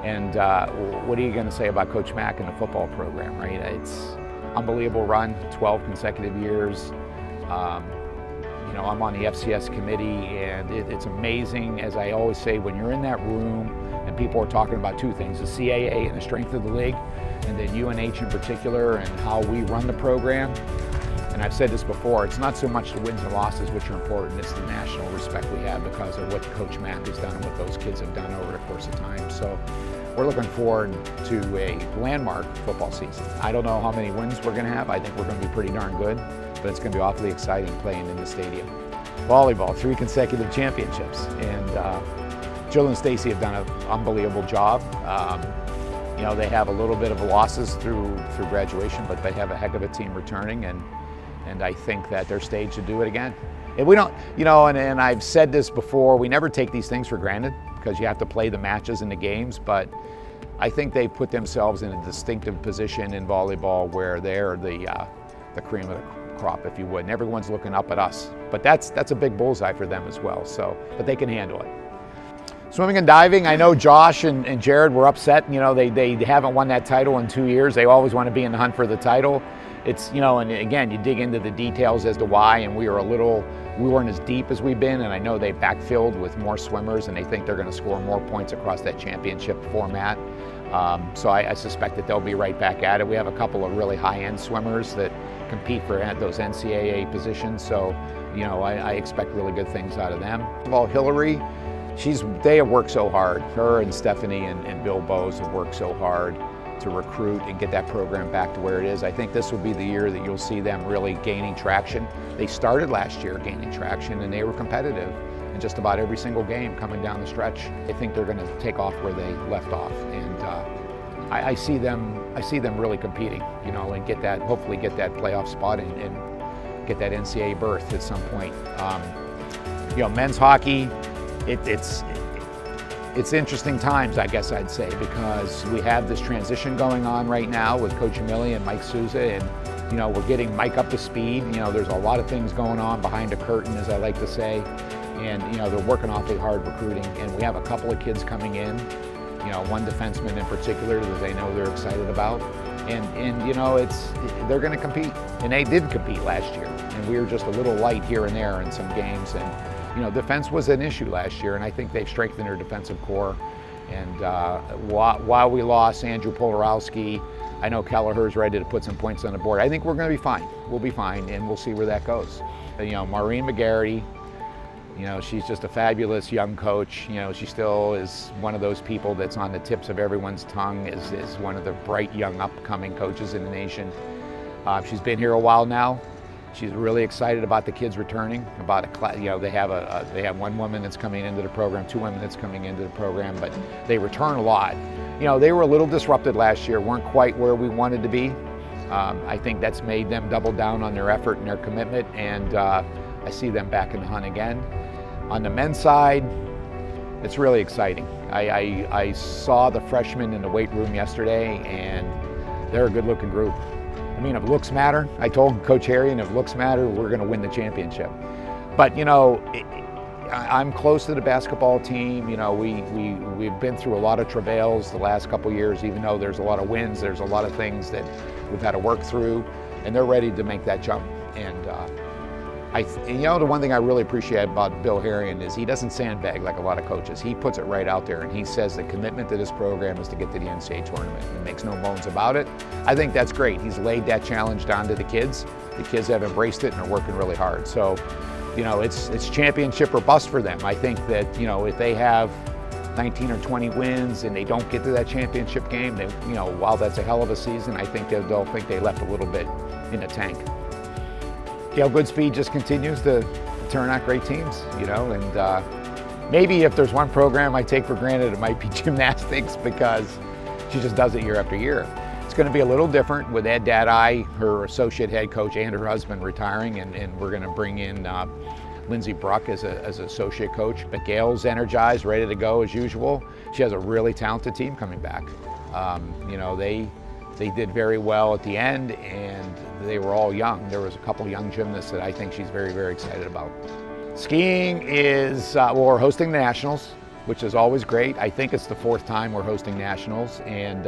And what are you going to say about Coach Mack and the football program, right? It's unbelievable run, 12 consecutive years. You know, I'm on the FCS committee, and it's amazing, as I always say, when you're in that room and people are talking about two things, the CAA and the strength of the league, and then UNH in particular and how we run the program. And I've said this before, it's not so much the wins and losses which are important, it's the national respect we have because of what Coach Mack has done and what those kids have done over the course of time. So we're looking forward to a landmark football season. I don't know how many wins we're going to have. I think we're going to be pretty darn good, but it's going to be awfully exciting playing in the stadium. Volleyball, 3 consecutive championships, and Jill and Stacy have done an unbelievable job. You know, they have a little bit of losses through graduation, but they have a heck of a team returning, and I think that they're staged to do it again. If we don't, you know, and I've said this before, we never take these things for granted because you have to play the matches and the games, but I think they put themselves in a distinctive position in volleyball where they're the cream of the crop, if you would, and everyone's looking up at us. But that's a big bullseye for them as well, so, but they can handle it. Swimming and diving, I know Josh and Jared were upset. You know, they haven't won that title in 2 years. They always want to be in the hunt for the title. It's, you know, and again, you dig into the details as to why, and we weren't as deep as we've been, and I know they backfilled with more swimmers, and they think they're going to score more points across that championship format. So I suspect that they'll be right back at it. We have a couple of really high-end swimmers that compete for those NCAA positions, so, you know, I expect really good things out of them. Well, Hillary, they have worked so hard. Her and Stephanie and Bill Bowes have worked so hard to recruit and get that program back to where it is. I think this will be the year that you'll see them really gaining traction. They started last year gaining traction, and they were competitive in just about every single game coming down the stretch. I think they're going to take off where they left off, and I see them really competing, you know, and hopefully get that playoff spot and get that NCAA berth at some point. You know, men's hockey, it's interesting times, I guess I'd say, because we have this transition going on right now with Coach Emili and Mike Souza, and, you know, we're getting Mike up to speed. You know, there's a lot of things going on behind the curtain, as I like to say, and, you know, they're working awfully hard recruiting, and we have a couple of kids coming in, you know, one defenseman in particular that they know they're excited about, and you know, they're going to compete, and they did compete last year, and we were just a little light here and there in some games, and you know, defense was an issue last year, and I think they've strengthened their defensive core. And while we lost Andrew Polarowski, I know Kelleher's ready to put some points on the board. I think we're going to be fine. We'll be fine, and we'll see where that goes. You know, Maureen McGarity, you know, she's just a fabulous young coach. You know, she still is one of those people that's on the tips of everyone's tongue, is one of the bright young upcoming coaches in the nation. She's been here a while now. She's really excited about the kids returning. You know, they have one woman that's coming into the program, 2 women that's coming into the program, but they return a lot. You know, they were a little disrupted last year, weren't quite where we wanted to be. I think that's made them double down on their effort and their commitment, and I see them back in the hunt again. On the men's side, it's really exciting. I saw the freshmen in the weight room yesterday, and they're a good-looking group. I mean, if looks matter, I told Coach Harry, and if looks matter, we're going to win the championship. But, you know, I'm close to the basketball team. You know, we've been through a lot of travails the last couple of years. Even though there's a lot of wins, there's a lot of things that we've had to work through, and they're ready to make that jump. And you know, the one thing I really appreciate about Bill Harrion is he doesn't sandbag like a lot of coaches. He puts it right out there, and he says the commitment to this program is to get to the NCAA tournament, and makes no bones about it. I think that's great. He's laid that challenge down to the kids. The kids have embraced it and are working really hard. So, you know, it's championship or bust for them. I think that, you know, if they have 19 or 20 wins and they don't get to that championship game, they, you know, while that's a hell of a season, I think they'll think they left a little bit in the tank. Gail Goodspeed just continues to turn out great teams, you know, and maybe if there's one program I take for granted, it might be gymnastics, because she just does it year after year. It's going to be a little different with Ed Dadai, her associate head coach, and her husband retiring, and we're going to bring in Lindsey Bruck as an associate coach. But Gail's energized, ready to go as usual. She has a really talented team coming back. You know, they did very well at the end, and they were all young. There was a couple young gymnasts that I think she's very, very excited about. Skiing is, well, we're hosting the Nationals. which is always great. I think it's the 4th time we're hosting nationals, and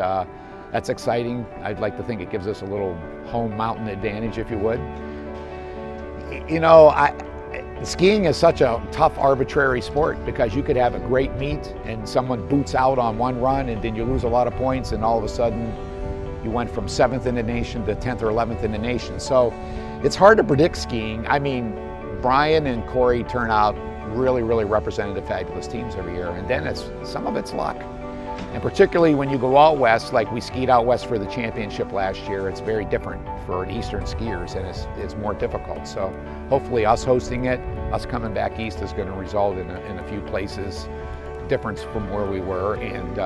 that's exciting. I'd like to think it gives us a little home mountain advantage, if you would. You know, skiing is such a tough, arbitrary sport because you could have a great meet and someone boots out on one run and then you lose a lot of points, and all of a sudden you went from 7th in the nation to 10th or 11th in the nation. So it's hard to predict skiing. I mean, Brian and Corey turn out really, really representative, fabulous teams every year, and then some of it's luck. And particularly when you go out west, like we skied out west for the championship last year, it's very different for the eastern skiers, and it's more difficult. So hopefully us hosting it, us coming back east, is going to result in a few places difference from where we were. And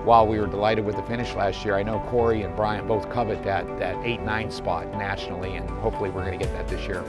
while we were delighted with the finish last year, I know Corey and Brian both covet that 8-9 spot nationally, and hopefully we're going to get that this year.